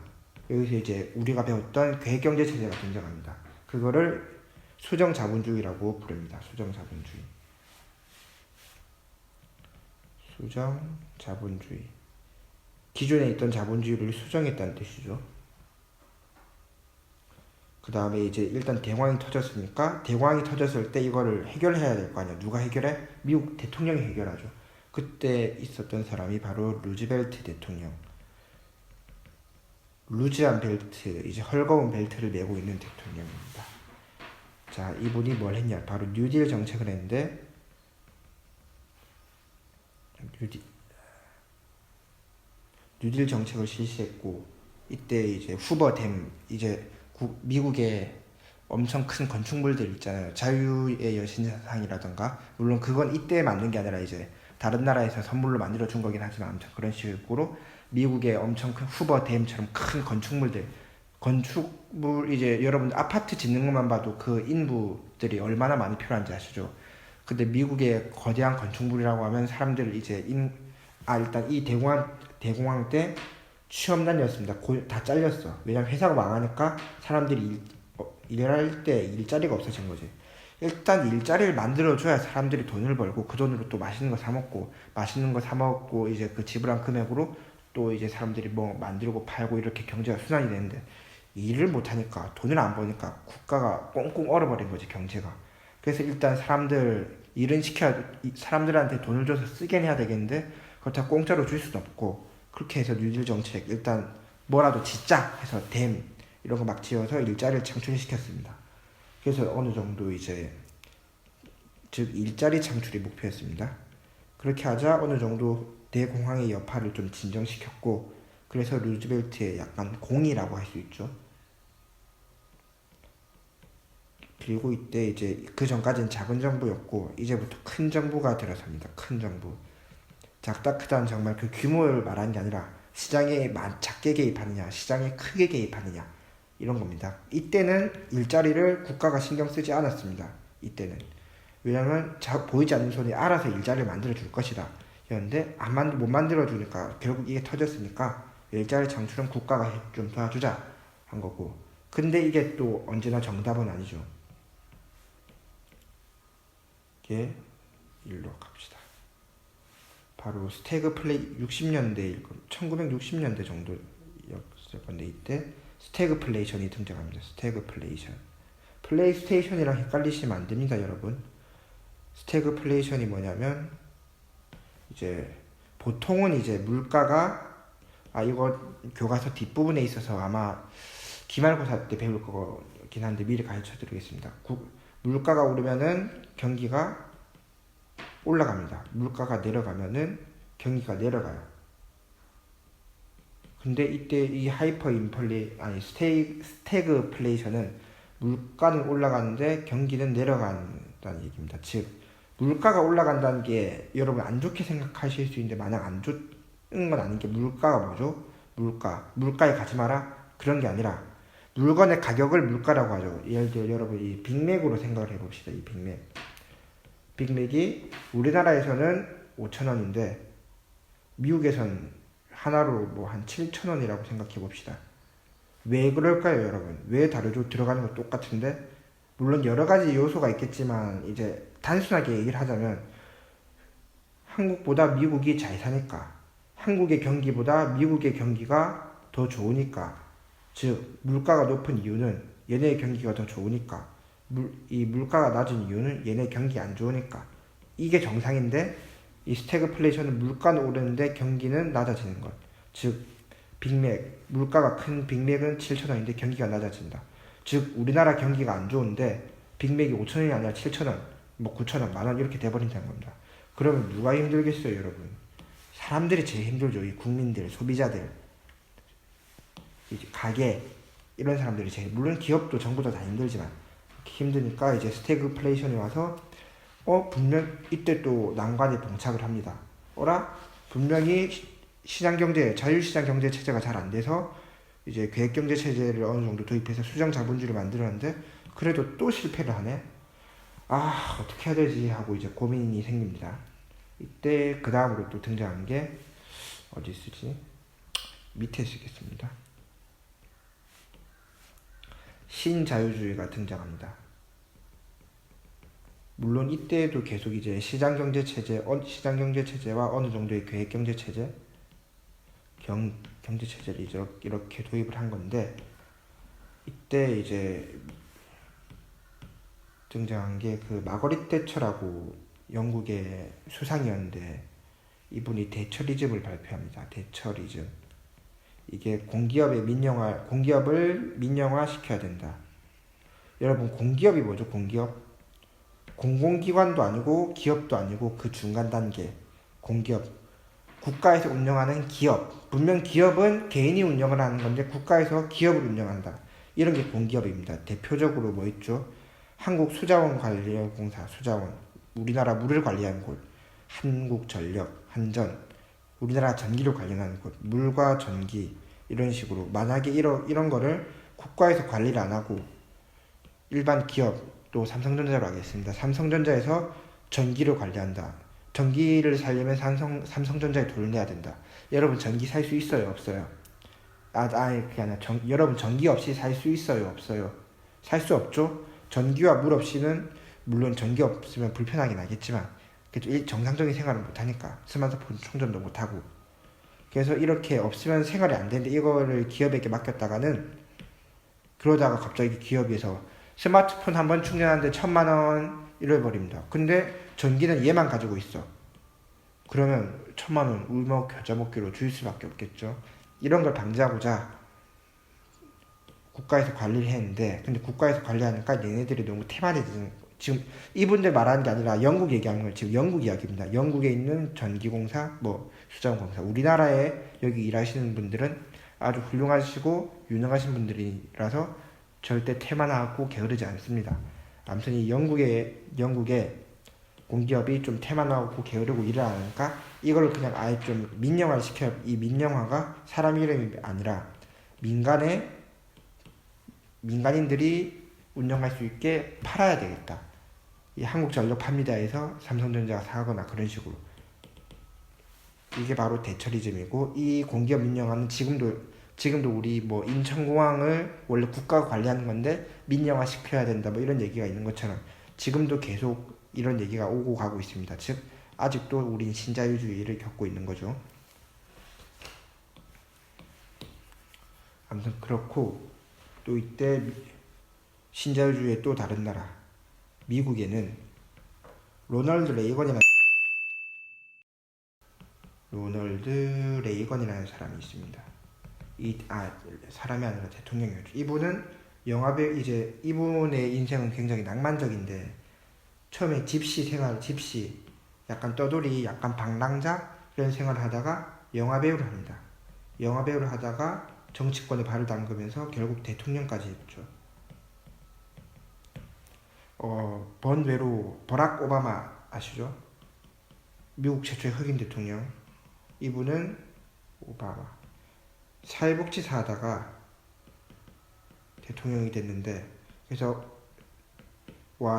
여기서 이제 우리가 배웠던 계획경제체제가 등장합니다. 그거를 수정자본주의라고 부릅니다. 수정자본주의. 기존에 있던 자본주의를 수정했다는 뜻이죠. 그 다음에 이제 일단 대공황이 터졌으니까, 대공황이 터졌을 때 이거를 해결해야 될 거 아니야. 누가 해결해? 미국 대통령이 해결하죠. 그때 있었던 사람이 바로 루즈벨트 대통령. 루즈한 벨트, 이제 헐거운 벨트를 메고 있는 대통령입니다. 자, 이분이 뭘 했냐? 바로 뉴딜 정책을 했는데, 뉴딜 정책을 실시했고, 이때 이제 후버댐, 이제 미국의 엄청 큰 건축물들 있잖아요. 자유의 여신상이라던가, 물론 그건 이때 만든 게 아니라 이제 다른 나라에서 선물로 만들어 준 거긴 하지만 아무튼 그런 식으로 미국의 엄청 큰 후버 댐처럼 큰 건축물 이제 여러분 아파트 짓는 것만 봐도 그 인부들이 얼마나 많이 필요한지 아시죠? 근데 미국의 거대한 건축물이라고 하면 사람들 이제 일단 이 대공황 때 취업난이었습니다. 다 잘렸어. 왜냐면 회사가 망하니까 사람들이 일할 때 일자리가 없어진 거지. 일단 일자리를 만들어줘야 사람들이 돈을 벌고 그 돈으로 또 맛있는 거 사 먹고 이제 그 지불한 금액으로 또 이제 사람들이 뭐 만들고 팔고 이렇게 경제가 순환이 되는데 일을 못하니까 돈을 안 버니까 국가가 꽁꽁 얼어버린 거지 경제가. 그래서 일단 사람들한테 돈을 줘서 쓰게 해야 되겠는데 그렇다고 공짜로 줄 수도 없고 그렇게 해서 뉴딜 정책 일단 뭐라도 짓자 해서 댐 이런 거 막 지어서 일자리를 창출시켰습니다. 그래서 어느 정도 이제 즉 일자리 창출이 목표였습니다. 그렇게 하자 어느 정도 대공황의 여파를 좀 진정시켰고 그래서 루즈벨트의 약간 공이라고 할 수 있죠. 그리고 이때 이제 그 전까지는 작은 정부였고 이제부터 큰 정부가 들어섭니다. 큰 정부. 작다 크다는 정말 그 규모를 말하는 게 아니라 시장에 작게 개입하느냐 시장에 크게 개입하느냐 이런 겁니다. 이때는 일자리를 국가가 신경 쓰지 않았습니다. 이때는 왜냐면 보이지 않는 손이 알아서 일자리를 만들어 줄 것이다 였는데 못 만들어 주니까 결국 이게 터졌으니까 일자리 창출은 국가가 좀 도와주자 한 거고 근데 이게 또 언제나 정답은 아니죠. 이게 일로 갑시다. 바로 스태그플레이 1960년대 정도였을 건데 이때 스태그플레이션이 등장합니다. 스태그플레이션. 플레이스테이션이랑 헷갈리시면 안 됩니다, 여러분. 스태그플레이션이 뭐냐면 이제 보통은 이제 물가가 이거 교과서 뒷부분에 있어서 아마 기말고사 때 배울 거긴 한데 미리 가르쳐 드리겠습니다. 물가가 오르면은 경기가 올라갑니다. 물가가 내려가면은 경기가 내려가요. 근데 이때 이 스태그플레이션은 물가는 올라가는데 경기는 내려간다는 얘기입니다. 즉 물가가 올라간다는 게 여러분 안 좋게 생각하실 수 있는데 마냥 안 좋은 건 아닌 게 물가가 뭐죠? 물가에 가지 마라 그런 게 아니라 물건의 가격을 물가라고 하죠. 예를 들어 여러분 이 빅맥으로 생각을 해봅시다. 이 빅맥이 우리나라에서는 5,000원인데 미국에선 하나로 뭐 한 7,000원이라고 생각해 봅시다. 왜 그럴까요, 여러분? 왜 다르죠? 들어가는 거 똑같은데 물론 여러 가지 요소가 있겠지만 이제 단순하게 얘기를 하자면 한국보다 미국이 잘 사니까 한국의 경기보다 미국의 경기가 더 좋으니까 즉 물가가 높은 이유는 얘네의 경기가 더 좋으니까 이 물가가 낮은 이유는 얘네 경기 안 좋으니까 이게 정상인데 이 스태그플레이션은 물가는 오르는데 경기는 낮아지는 것. 즉 물가가 큰 빅맥은 7,000원인데 경기가 낮아진다. 즉 우리나라 경기가 안 좋은데 빅맥이 5,000원이 아니라 7,000원, 뭐 9,000원, 만원 이렇게 돼버린다는 겁니다. 그러면 누가 힘들겠어요, 여러분? 사람들이 제일 힘들죠. 이 국민들, 소비자들, 이제 가게 이런 사람들이 제일 물론 기업도 정부도 다 힘들지만 힘드니까 이제 스태그플레이션이 와서 분명 이때 또 난관에 봉착을 합니다. 분명히 자유시장 경제 체제가 잘 안 돼서 이제 계획경제 체제를 어느 정도 도입해서 수정 자본주의를 만들었는데 그래도 또 실패를 하네. 어떻게 해야 되지 하고 이제 고민이 생깁니다. 이때 그 다음으로 또 등장한 게 어디 쓰지? 밑에 쓰겠습니다. 신자유주의가 등장합니다. 물론 이때도 계속 이제 시장경제 체제와 어느 정도의 계획경제 체제, 경제 체제를 이렇게 도입을 한 건데 이때 이제 등장한 게 그 마거릿 대처라고 영국의 수상이었는데 이분이 대처리즘을 발표합니다. 대처리즘. 이게 공기업을 민영화 시켜야 된다. 여러분 공기업이 뭐죠? 공기업? 공공기관도 아니고 기업도 아니고 그 중간 단계 공기업. 국가에서 운영하는 기업. 분명 기업은 개인이 운영을 하는 건데 국가에서 기업을 운영한다. 이런 게 공기업입니다. 대표적으로 뭐 있죠? 한국수자원관리공사, 수자원. 우리나라 물을 관리하는 곳. 한국전력, 한전, 우리나라 전기를 관련하는 것, 물과 전기 이런 식으로 만약에 이런 거를 국가에서 관리를 안 하고 일반 기업 또 삼성전자로 하겠습니다. 삼성전자에서 전기를 관리한다. 전기를 살려면 삼성전자에 돈을 내야 된다. 여러분 전기 살 수 있어요, 없어요? 그게 아니라 여러분 전기 없이 살 수 있어요, 없어요? 살 수 없죠? 전기와 물 없이는 물론 전기 없으면 불편하긴 하겠지만 그래도 정상적인 생활을 못하니까 스마트폰 충전도 못하고 그래서 이렇게 없으면 생활이 안 되는데 이거를 기업에게 맡겼다가는 그러다가 갑자기 기업에서 스마트폰 한 번 충전하는데 1,000만원 잃어버립니다. 근데 전기는 얘만 가지고 있어. 그러면 1,000만원 울먹겨자먹기로 줄 수밖에 없겠죠. 이런 걸 방지하고자 국가에서 관리를 했는데 근데 국가에서 관리하니까 얘네들이 너무 태만해지는 지금 이분들 말하는 게 아니라 영국 얘기하는 걸 지금 영국 이야기입니다. 영국에 있는 전기공사, 수자원공사 우리나라에 여기 일하시는 분들은 아주 훌륭하시고 유능하신 분들이라서 절대 태만하고 게으르지 않습니다. 아무튼 이 영국의 공기업이 좀 태만하고 게으르고 일을 안 하니까 이걸 그냥 아예 좀 민영화를 시켜요. 이 민영화가 사람 이름이 아니라 민간인들이 운영할 수 있게 팔아야 되겠다. 이 한국전력 팝니다 해서 삼성전자가 사거나 그런 식으로. 이게 바로 대처리즘이고 이 공기업 민영화는 지금도 우리 인천공항을 원래 국가가 관리하는 건데 민영화 시켜야 된다 이런 얘기가 있는 것처럼 지금도 계속 이런 얘기가 오고 가고 있습니다. 즉 아직도 우린 신자유주의를 겪고 있는 거죠. 아무튼 그렇고 또 이때 신자유주의의 또 다른 나라 미국에는 로널드 레이건이라는 사람이 있습니다. 사람이 아니라 대통령이었죠. 이분은 영화배우 이분의 인생은 굉장히 낭만적인데 처음에 집시 약간 떠돌이 약간 방랑자 이런 생활을 하다가 영화배우를 합니다. 영화배우를 하다가 정치권에 발을 담그면서 결국 대통령까지 했죠. 번외로 버락 오바마 아시죠? 미국 최초의 흑인 대통령. 이분은 오바마 사회복지사 하다가 대통령이 됐는데 그래서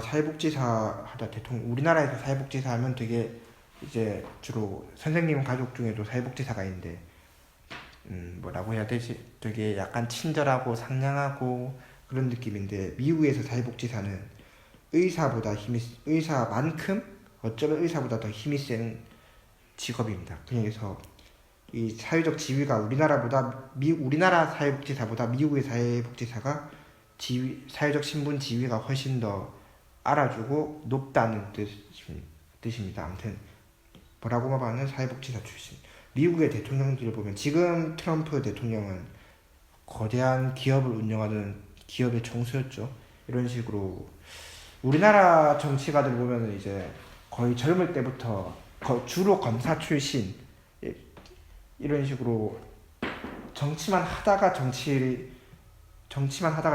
사회복지사 하다 대통령 우리나라에서 사회복지사 하면 되게 이제 주로 선생님 가족 중에도 사회복지사가 있는데 뭐라고 해야 되지? 되게 약간 친절하고 상냥하고 그런 느낌인데 미국에서 사회복지사는 의사만큼 어쩌면 의사보다 더 힘이 센 직업입니다. 그래서 이 사회적 지위가 우리나라 사회복지사보다 미국의 사회복지사가 사회적 신분 지위가 훨씬 더 알아주고 높다는 뜻입니다. 아무튼 버락 오바마는 사회복지사 출신. 미국의 대통령들을 보면 지금 트럼프 대통령은 거대한 기업을 운영하는 기업의 총수였죠. 이런 식으로 우리나라 정치가들 보면 이제 거의 젊을 때부터 주로 검사 출신 이런 식으로 정치만 하다가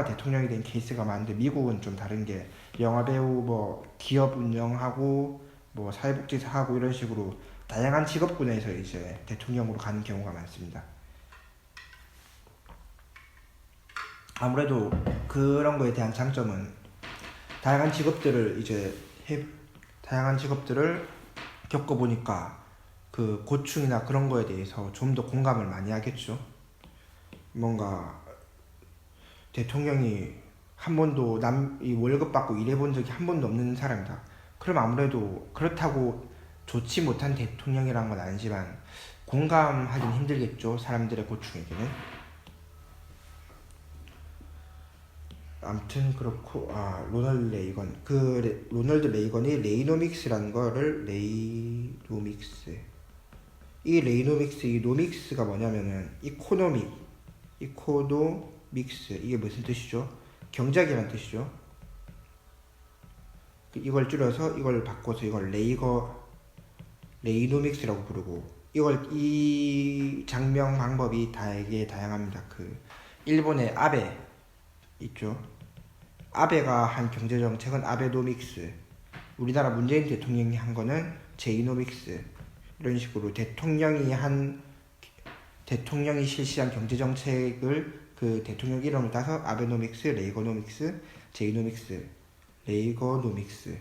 대통령이 된 케이스가 많은데 미국은 좀 다른 게 영화배우 기업 운영하고 사회복지사 하고 이런 식으로 다양한 직업군에서 이제 대통령으로 가는 경우가 많습니다. 아무래도 그런 거에 대한 장점은 다양한 직업들을 겪어보니까 그 고충이나 그런 거에 대해서 좀 더 공감을 많이 하겠죠. 뭔가 대통령이 한 번도 이 월급 받고 일해본 적이 한 번도 없는 사람이다. 그럼 아무래도 그렇다고 좋지 못한 대통령이란 건 아니지만 공감하긴 힘들겠죠. 사람들의 고충에게는. 아무튼 그렇고 로널드 레이건이 레이노믹스라는 거를 이 노믹스가 뭐냐면은 이코노믹스 이게 무슨 뜻이죠? 경제학이라는 뜻이죠. 이걸 줄여서 이걸 바꿔서 이걸 레이노믹스라고 부르고 이 장명 방법이 되게 다양합니다. 일본의 아베 있죠. 아베가 한 경제정책은 아베노믹스 우리나라 문재인 대통령이 한 거는 제이노믹스 이런 식으로 대통령이 실시한 경제 정책을 그 대통령 이름을 따서 아베노믹스, 레이거노믹스, 제이노믹스, 레이거노믹스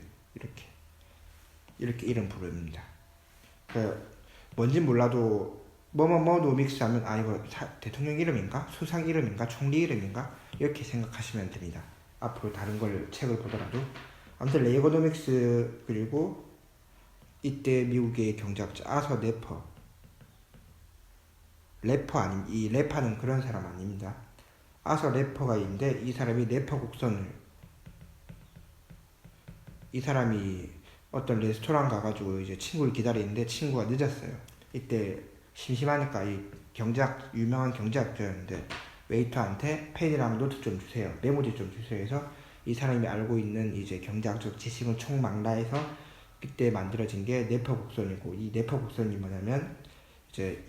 이렇게 이름 부릅니다. 그 뭔진 몰라도 뭐뭐뭐 노믹스 하면 아 이거 대통령 이름인가? 수상 이름인가? 총리 이름인가? 이렇게 생각하시면 됩니다. 앞으로 다른 걸 책을 보더라도 아무튼 레이거노믹스 그리고 이때 미국의 경제학자 아서 이 래퍼는 그런 사람 아닙니다. 아서 래퍼가 있는데 이 사람이 래퍼 곡선을 이 사람이 어떤 레스토랑 가가지고 이제 친구를 기다리는데 친구가 늦었어요. 이때 심심하니까 이 유명한 경제학자였는데 웨이터한테 펜이랑 노트 좀 주세요. 메모지 좀 주세요. 해서 이 사람이 알고 있는 이제 경제학적 지식을 총망라해서 그때 만들어진 게 네퍼 곡선이고 이 네퍼 곡선이 뭐냐면 이제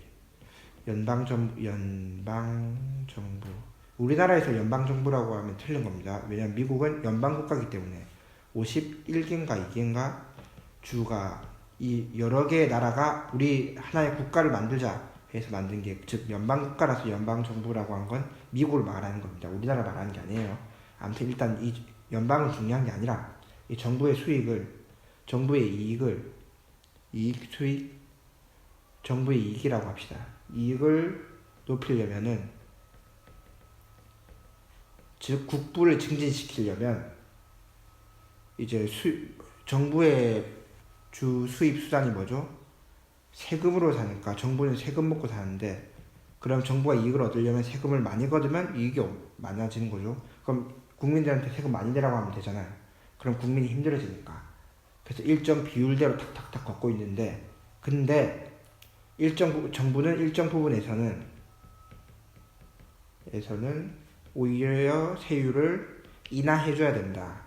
연방정부 우리나라에서 연방정부라고 하면 틀린 겁니다. 왜냐면 미국은 연방국가이기 때문에 51개인가 2개인가 주가 이 여러 개의 나라가 우리 하나의 국가를 만들자 해서 만든 게 즉 연방국가라서 연방정부라고 한 건 미국을 말하는 겁니다. 우리나라 말하는 게 아니에요. 아무튼 일단 이 연방은 중요한 게 아니라 이 정부의 정부의 이익이라고 합시다. 이익을 높이려면은 즉 국부를 증진시키려면 이제 정부의 주 수입 수단이 뭐죠? 세금으로 사니까 정부는 세금 먹고 사는데 그럼 정부가 이익을 얻으려면 세금을 많이 걷으면 이익이 많아지는 거죠. 그럼 국민들한테 세금 많이 내라고 하면 되잖아요. 그럼 국민이 힘들어지니까. 그래서 일정 비율대로 탁탁탁 걷고 있는데 근데 정부는 일정 부분에서는 오히려 세율을 인하해줘야 된다.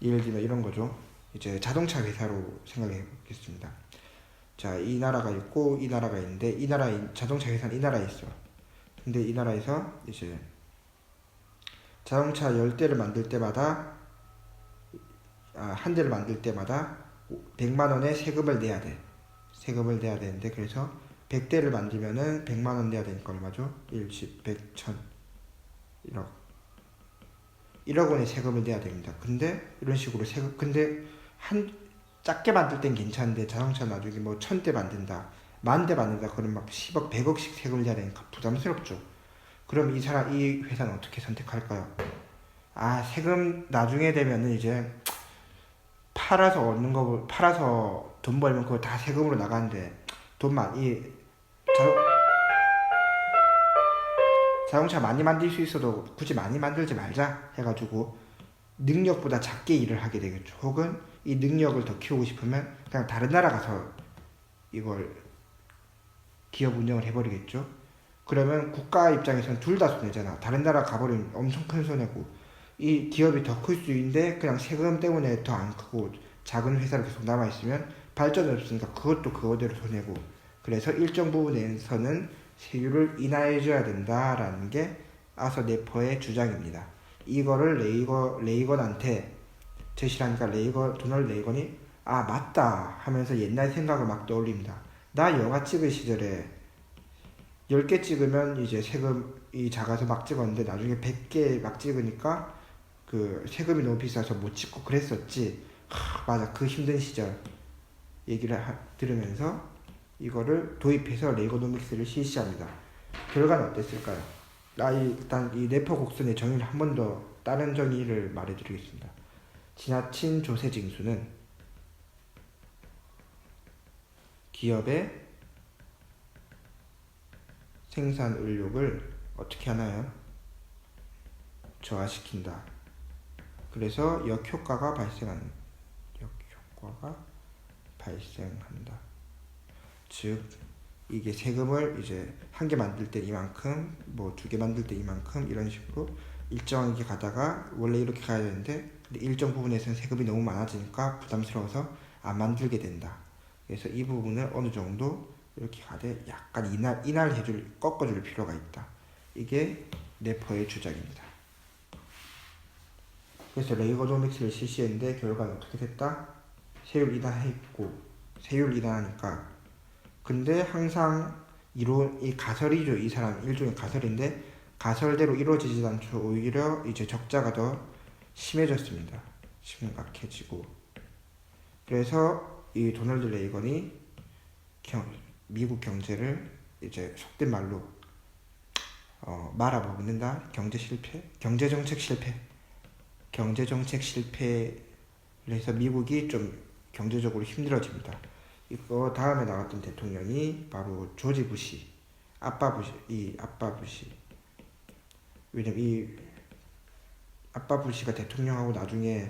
예를 들면 이런 거죠. 이제 자동차 회사로 생각해 보겠습니다. 자, 이 나라가 있고 이 나라가 있는데 자동차 회사는 이 나라에 있어. 근데 이 나라에서 이제 자동차 10대를 만들 때마다 한 대를 만들 때마다 100만 원의 세금을 내야 돼. 세금을 내야 되는데 그래서 100대를 만들면은 100만 원 내야 되니까 얼마죠? 1, 10, 100, 1000 1억 원의 세금을 내야 됩니다. 근데 이런 식으로 근데 작게 만들 땐 괜찮은데 자동차 나중에 뭐 1000대 만든다, 10,000대 만든다 그러면 막 10억, 100억씩 세금을 내야 되니까 부담스럽죠. 그럼 이 회사는 어떻게 선택할까요? 세금 나중에 되면은 이제 팔아서 돈 벌면 그거 다 세금으로 나가는데 자동차 많이 만들 수 있어도 굳이 많이 만들지 말자 해가지고 능력보다 작게 일을 하게 되겠죠. 혹은 이 능력을 더 키우고 싶으면 그냥 다른 나라 가서 이걸 기업 운영을 해버리겠죠. 그러면 국가 입장에서는 둘 다 손해잖아. 다른 나라 가버리면 엄청 큰 손해고 이 기업이 더 클 수 있는데 그냥 세금 때문에 더 안 크고 작은 회사로 계속 남아있으면 발전이 없으니까 그것도 그거대로 손해고 그래서 일정 부분에서는 세율을 인하해줘야 된다라는 게 아서 네퍼의 주장입니다. 이거를 레이건한테 제시를 하니까 도널드 레이건이 맞다 하면서 옛날 생각을 막 떠올립니다. 나 영화 찍을 시절에 10개 찍으면 이제 세금이 작아서 막 찍었는데 나중에 100개 막 찍으니까 그 세금이 너무 비싸서 못 찍고 그랬었지. 맞아, 그 힘든 시절 얘기를 들으면서 이거를 도입해서 레이거노믹스를 실시합니다. 결과는 어땠을까요? 일단 이 네퍼 곡선의 정의를 한 번 더 다른 정의를 말해드리겠습니다. 지나친 조세 징수는 기업의 생산 의욕을 어떻게 하나요? 저하시킨다. 그래서 역효과가 발생한다. 즉 이게 세금을 이제 한 개 만들 때 이만큼, 뭐 2개 만들 때 이만큼 이런 식으로 일정하게 가다가 원래 이렇게 가야 되는데 근데 일정 부분에서는 세금이 너무 많아지니까 부담스러워서 안 만들게 된다. 그래서 이 부분을 어느 정도 이렇게 가되 약간 꺾어줄 필요가 있다. 이게 네퍼의 주장입니다. 그래서 레이거노믹스를 실시했는데 결과는 어떻게 됐다? 세율 이단했고 세율 이단하니까 근데 항상 이 가설이죠. 이 사람 일종의 가설인데 가설대로 이루어지지 않죠. 오히려 이제 적자가 더 심해졌습니다. 심각해지고 그래서 이 도널드 레이건이 미국 경제를 이제 속된 말로 말아먹는다. 경제 실패, 경제 정책 실패를 해서 미국이 좀 경제적으로 힘들어집니다. 이거 다음에 나왔던 대통령이 바로 조지 부시, 아빠 부시. 왜냐면 이 아빠 부시가 대통령하고 나중에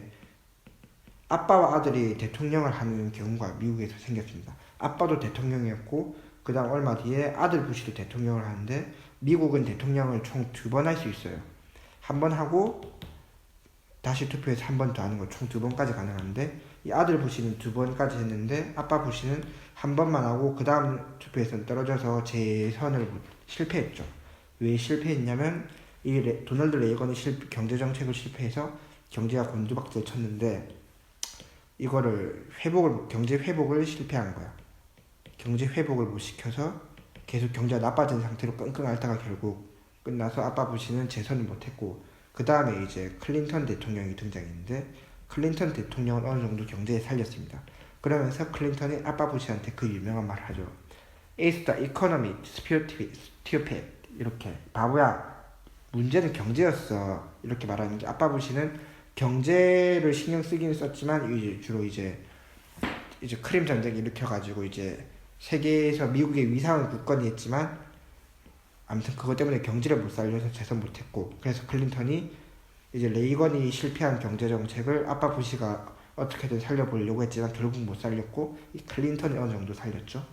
아빠와 아들이 대통령을 하는 경우가 미국에서 생겼습니다. 아빠도 대통령이었고 그 다음 얼마 뒤에 아들 부시도 대통령을 하는데 미국은 대통령을 총 2번 할 수 있어요. 한 번 하고 다시 투표해서 한 번 더 하는 거 총 2번까지 가능한데 이 아들 부시는 2번까지 했는데 아빠 부시는 한 번만 하고 그 다음 투표에서는 떨어져서 재선을 실패했죠. 왜 실패했냐면 이 도널드 레이건이 경제정책을 실패해서 경제가 곤두박질 쳤는데 이거를 경제 회복을 실패한 거야. 경제 회복을 못 시켜서 계속 경제가 나빠진 상태로 끙끙 앓다가 결국 끝나서 아빠 부시는 재선을 못했고 그 다음에 이제 클린턴 대통령이 등장했는데 클린턴 대통령은 어느 정도 경제에 살렸습니다. 그러면서 클린턴이 아빠 부시한테 그 유명한 말을 하죠. It's the economy, stupid. 이렇게 바보야. 문제는 경제였어. 이렇게 말하는 게 아빠 부시는 경제를 신경 쓰기는 썼지만 주로 이제 크림 전쟁 일으켜가지고 이제 세계에서 미국의 위상은 굳건히 했지만 아무튼 그것 때문에 경제를 못 살려서 재선 못했고 그래서 클린턴이 이제 레이건이 실패한 경제 정책을 아빠 부시가 어떻게든 살려보려고 했지만 결국 못 살렸고 이 클린턴이 어느 정도 살렸죠.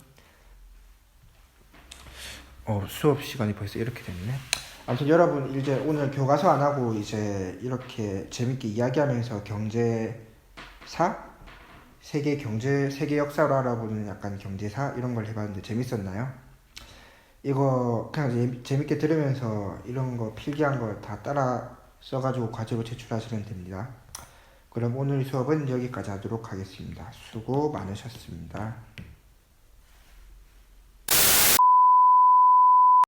수업 시간이 벌써 이렇게 됐네. 아무튼 여러분 이제 오늘 교과서 안 하고 이제 이렇게 재밌게 이야기하면서 경제사, 세계 역사로 알아보는 약간 경제사 이런 걸 해봤는데 재밌었나요? 이거 그냥 재밌게 들으면서 이런 거 필기한 거 다 따라 써가지고 과제로 제출하시면 됩니다. 그럼 오늘 수업은 여기까지 하도록 하겠습니다. 수고 많으셨습니다.